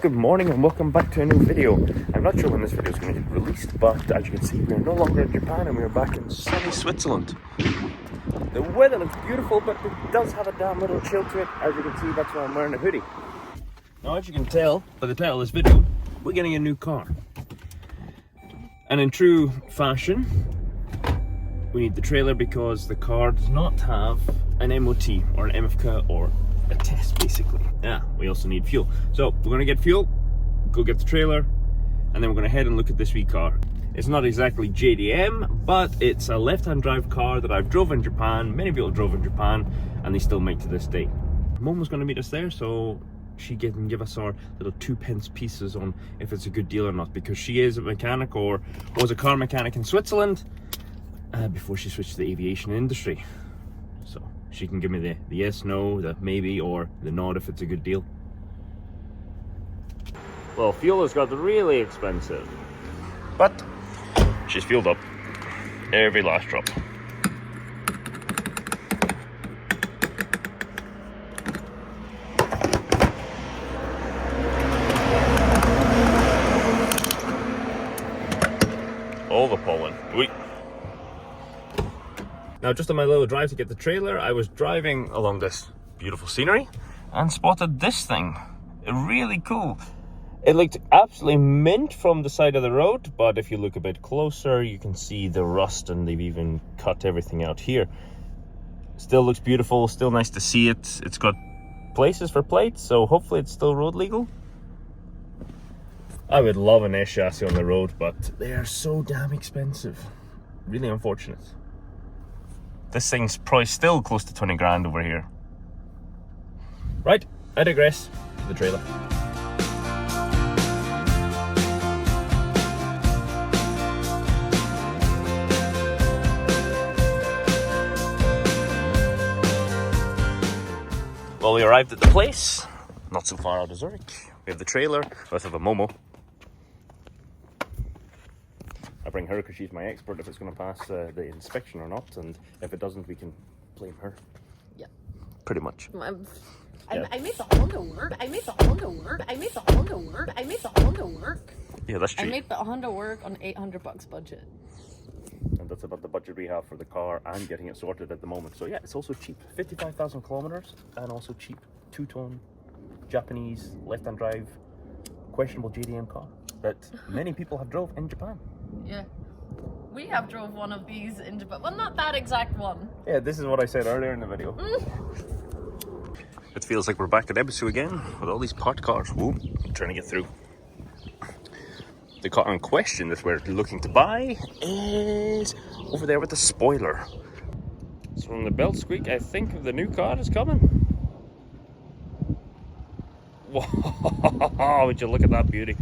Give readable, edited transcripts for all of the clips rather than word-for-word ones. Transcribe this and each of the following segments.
good morning and welcome back to a new video. I'm not sure when this video is going to get released, but as you can see, we are no longer in Japan and we are back in sunny Switzerland. The weather looks beautiful, but it does have a damn little chill to it. As you can see, that's why I'm wearing a hoodie. Now, as you can tell by the title of this video, we're getting a new car. And in true fashion, we need the trailer because the car does not have an MOT or an MFK or a test, basically. Yeah, we also need fuel. So we're gonna get fuel, go get the trailer, and then we're gonna head and look at this wee car. It's not exactly JDM, but it's a left-hand drive car that I've drove in Japan. Many people drove in Japan, and they still make to this day. Mum was gonna meet us there, so she can give us our little 2p pieces on if it's a good deal or not, because she is a mechanic or was a car mechanic in Switzerland before she switched to the aviation industry. So she can give me the yes, no, the maybe, or the nod if it's a good deal. Well, fuel has got really expensive, but she's fueled up every last drop. All the pollen. Wait. Now, just on my little drive to get the trailer, I was driving along this beautiful scenery and spotted this thing. Really cool. It looked absolutely mint from the side of the road, but if you look a bit closer, you can see the rust, and they've even cut everything out here. Still looks beautiful, still nice to see it. It's got places for plates, so hopefully it's still road legal. I would love an S chassis on the road, but they are so damn expensive. Really unfortunate. This thing's probably still close to 20 grand over here. Right, I digress. To the trailer. Well, we arrived at the place, not so far out of Zurich. We have the trailer, we also have a Momo. I bring her because she's my expert if it's going to pass the inspection or not, and if it doesn't, we can blame her. Yeah. Pretty much. I made the Honda work. I made the Honda work. I made the Honda work. I made the Honda work. Yeah, that's true. I made the Honda work on $800 budget. And that's about the budget we have for the car and getting it sorted at the moment. So yeah, it's also cheap. 55,000 kilometers and also cheap. Two-tone, Japanese, left-hand drive, questionable JDM car that many people have drove in Japan. Yeah. We have drove one of these in Japan. Well, not that exact one. Yeah, this is what I said earlier in the video. It feels like we're back at Ebisu again with all these pot cars. Whoa, trying to get through. The car in question that we're looking to buy is over there with the spoiler. So from the belt squeak, I think the new car is coming. Wow, would you look at that beauty?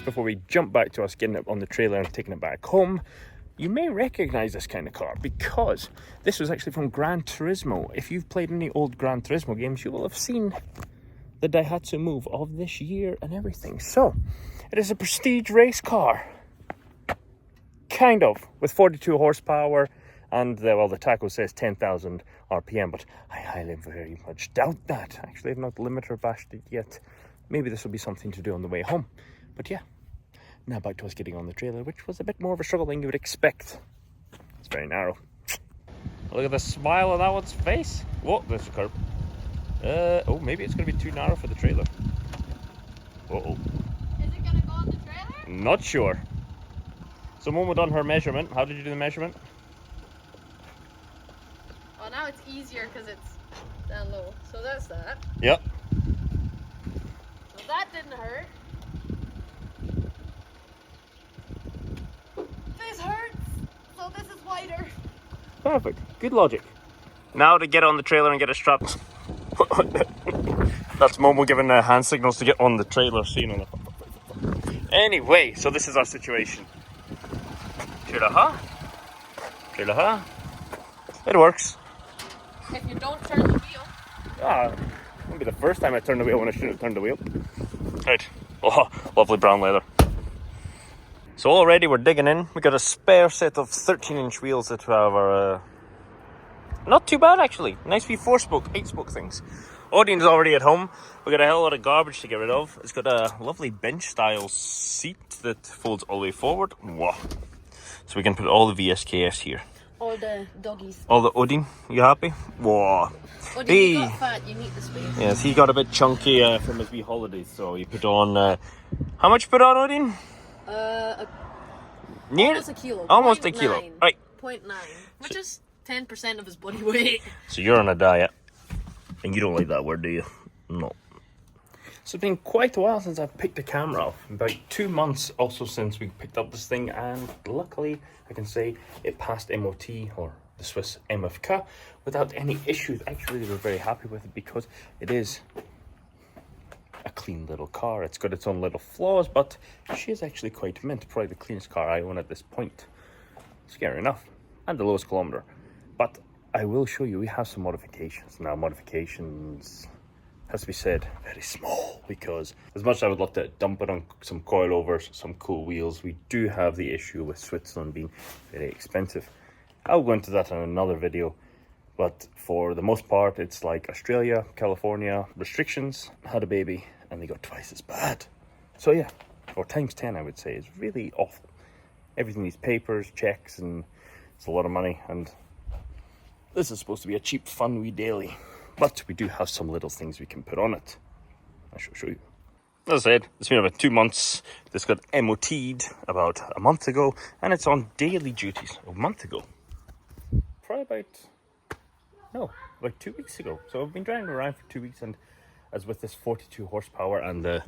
Before we jump back to us getting it on the trailer and taking it back home, you may recognize this kind of car because this was actually from GRAN TURISMO. If you've played any old GRAN TURISMO games, you will have seen the Daihatsu move of this year and everything. So it is a prestige race car, kind of, with 42 horsepower and well, the taco says 10,000 RPM, but I highly very much doubt that. Actually, I've not limiter bashed it yet. Maybe this will be something to do on the way home. But yeah, now back to us getting on the trailer, which was a bit more of a struggle than you would expect. It's very narrow. Look at the smile on that one's face. Whoa, there's a curb. Oh, maybe it's going to be too narrow for the trailer. Uh-oh. Is it going to go on the trailer? Not sure. So Momo done her measurement. How did you do the measurement? Oh, now it's easier because it's down low. So that's that. Yep. So that didn't hurt. This hurts, so this is wider. Perfect. Good logic. Now to get on the trailer and get it strapped. That's Momo giving hand signals to get on the trailer. Anyway, so this is our situation. Trailer ha. Trailer ha. It works. If you don't turn the wheel. Ah, won't be the first time I turn the wheel when I shouldn't have turned the wheel. Right. Oh, lovely brown leather. So already we're digging in. We got a spare set of 13-inch wheels that have our... not too bad actually. Nice wee 4-spoke, 8-spoke things. Audien's already at home. We got a hell of a lot of garbage to get rid of. It's got a lovely bench-style seat that folds all the way forward. Wow. So we can put all the VSKS here. All the doggies. All the Odin, you happy? Wow. Odin, you got fat, you need the space. Yes, he got a bit chunky from his wee holidays, so he put on... how much you put on, Odin? Almost a kilo. Almost a kilo. Right. 0.9, which is 10% of his body weight. So you're on a diet. And you don't like that word, do you? No. So it's been quite a while since I've picked the camera up. About 2 months also since we picked up this thing, and luckily I can say it passed MOT, or the Swiss MFK, without any issues. Actually, we're very happy with it because it is a clean little car. It's got its own little flaws, but she is actually quite mint. Probably the cleanest car I own at this point. Scary enough. And the lowest kilometer. But I will show you, we have some modifications. Now, modifications, has to be said, very small, because as much as I would love to dump it on some coilovers, some cool wheels, we do have the issue with Switzerland being very expensive. I'll go into that in another video, but for the most part, it's like Australia, California, restrictions, had a baby, and they got twice as bad. So yeah, or times 10, I would say. It's really awful. Everything needs papers, checks, and it's a lot of money, and this is supposed to be a cheap, fun wee daily. But we do have some little things we can put on it. I shall show you. As I said, it's been about 2 months. This got MOT'd about a month ago, and it's on daily duties. A month ago? Probably about 2 weeks ago. So I've been driving around for 2 weeks, and as with this 42 horsepower, and I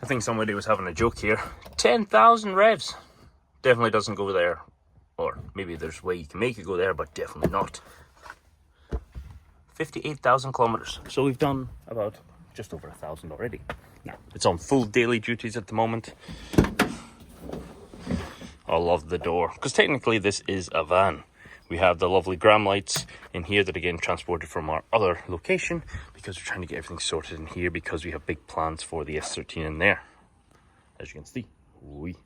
think somebody was having a joke here, 10,000 revs. Definitely doesn't go there. Or maybe there's a way you can make it go there, but definitely not. 58,000 kilometers. So we've done about just over 1,000 already. Now, it's on full daily duties at the moment. I love the door, because technically this is a van. We have the lovely gram lights in here that are getting transported from our other location, because we're trying to get everything sorted in here, because we have big plans for the S13 in there, as you can see. Wee.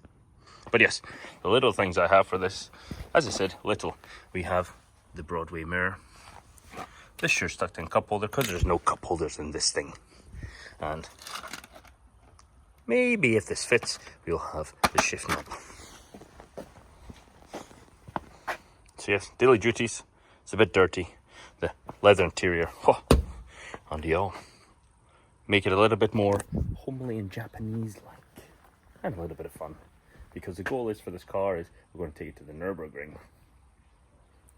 But yes, the little things I have for this, as I said, little. We have the Broadway mirror. This sure stuck in cup holder, because there's no cup holders in this thing. And maybe if this fits, we'll have the shift knob. So yes, daily duties. It's a bit dirty. The leather interior, on the all. Make it a little bit more homely and Japanese-like. And a little bit of fun. Because the goal is for this car is we're going to take it to the NURBURGRING.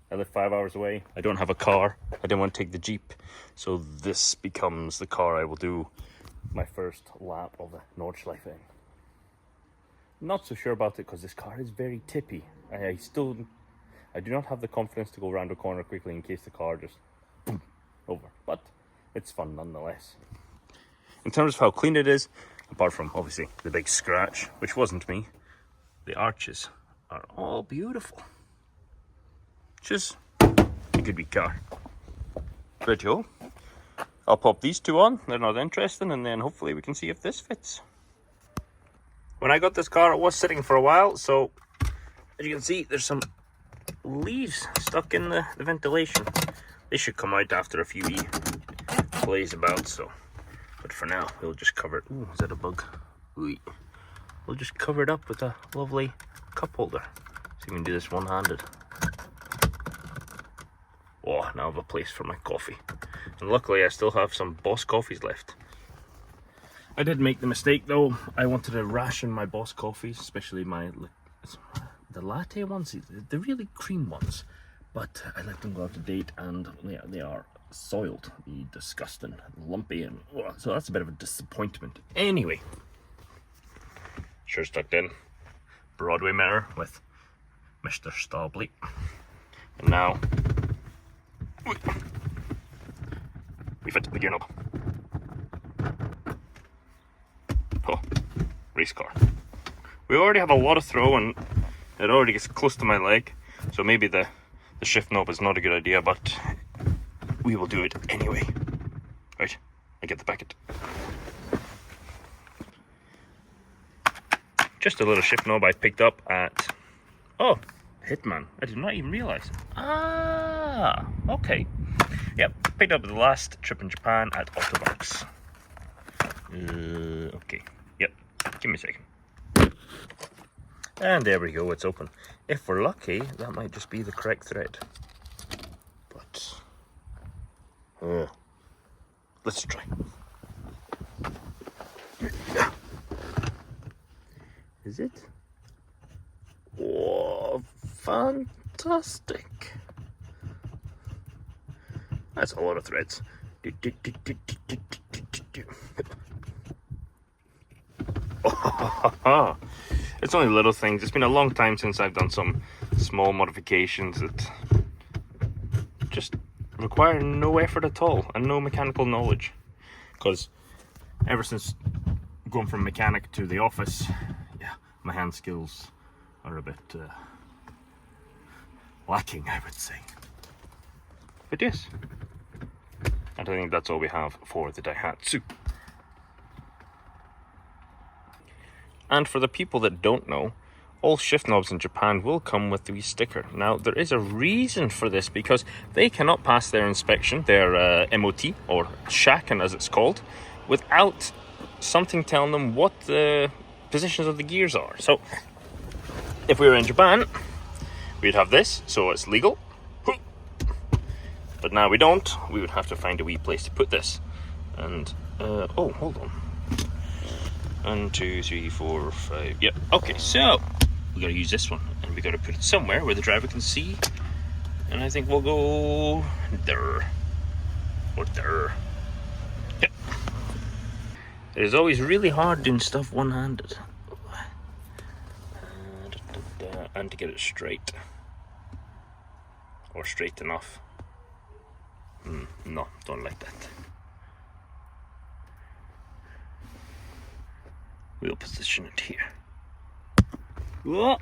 I live 5 hours away. I don't have a car. I didn't want to take the Jeep. So this becomes the car I will do my first lap of the Nordschleife in. Not so sure about it because this car is very tippy. I do not have the confidence to go around a corner quickly in case the car just boom, over. But it's fun nonetheless. In terms of how clean it is, apart from obviously the big scratch, which wasn't me, the arches are all beautiful. Just a good wee car. Righty-ho. I'll pop these two on, they're not interesting, and then hopefully we can see if this fits. When I got this car, it was sitting for a while, so as you can see, there's some leaves stuck in the ventilation. They should come out after a few plays about, so. But for now, we'll just cover it. Ooh, is that a bug? Ooh. We'll just cover it up with a lovely cup holder. So you can do this one-handed. Oh, now I have a place for my coffee. And luckily I still have some Boss coffees left. I did make the mistake though. I wanted to ration my Boss coffees, especially the latte ones, the really cream ones. But I let them go out of date and they are soiled, disgusting, lumpy, and so that's a bit of a disappointment. Anyway, sure stuck in. Broadway mirror with Mr. Staubli. And now we fit the gear knob. Oh, race car. We already have a lot of throw and it already gets close to my leg, so maybe the the shift knob is not a good idea, but we will do it anyway. Right, I get the packet. Just a little shift knob I picked up at, oh, Hitman. I did not even realize. Ah, okay. Yep, picked up the last trip in Japan at Autobox. Okay, yep, give me a second. And there we go, it's open. If we're lucky, that might just be the correct thread. But, let's try. Is it? Oh, fantastic. That's a lot of threads. Oh, it's only little things. It's been a long time since I've done some small modifications that just require no effort at all and no mechanical knowledge. Because ever since going from mechanic to the office, yeah, my hand skills are a bit lacking, I would say. But yes, and I think that's all we have for the Daihatsu. And for the people that don't know, all shift knobs in Japan will come with the sticker. Now, there is a reason for this, because they cannot pass their inspection, their MOT, or shaken as it's called, without something telling them what the positions of the gears are. So, if we were in Japan, we'd have this, so it's legal. But now we don't. We would have to find a wee place to put this. And, oh, hold on. 1, 2, 3, 4, 5. Yep. Okay, so we got to use this one, and we got to put it somewhere where the driver can see. And I think we'll go there or there. Yep. It is always really hard doing stuff one-handed, and to get it straight or straight enough. No, don't like that. We'll position it here. Whoa.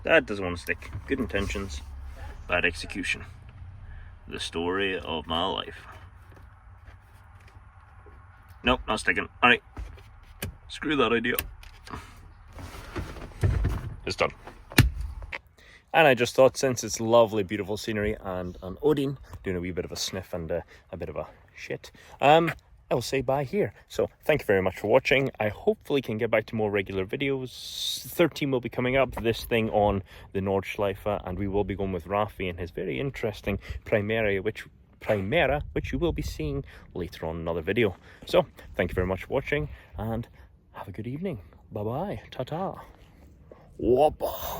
That doesn't want to stick. Good intentions, bad execution. The story of my life. Nope, not sticking. Alright, screw that idea. It's done. And I just thought, since it's lovely, beautiful scenery and an Odin doing a wee bit of a sniff and a bit of a shit, I will say bye here. So thank you very much for watching. I hopefully can get back to more regular videos. 13 will be coming up, this thing on the Nordschleife, and we will be going with Rafi and his very interesting Primera, which you will be seeing later on in another video. So thank you very much for watching, and have a good evening. Bye bye. Ta-ta. Whoppa.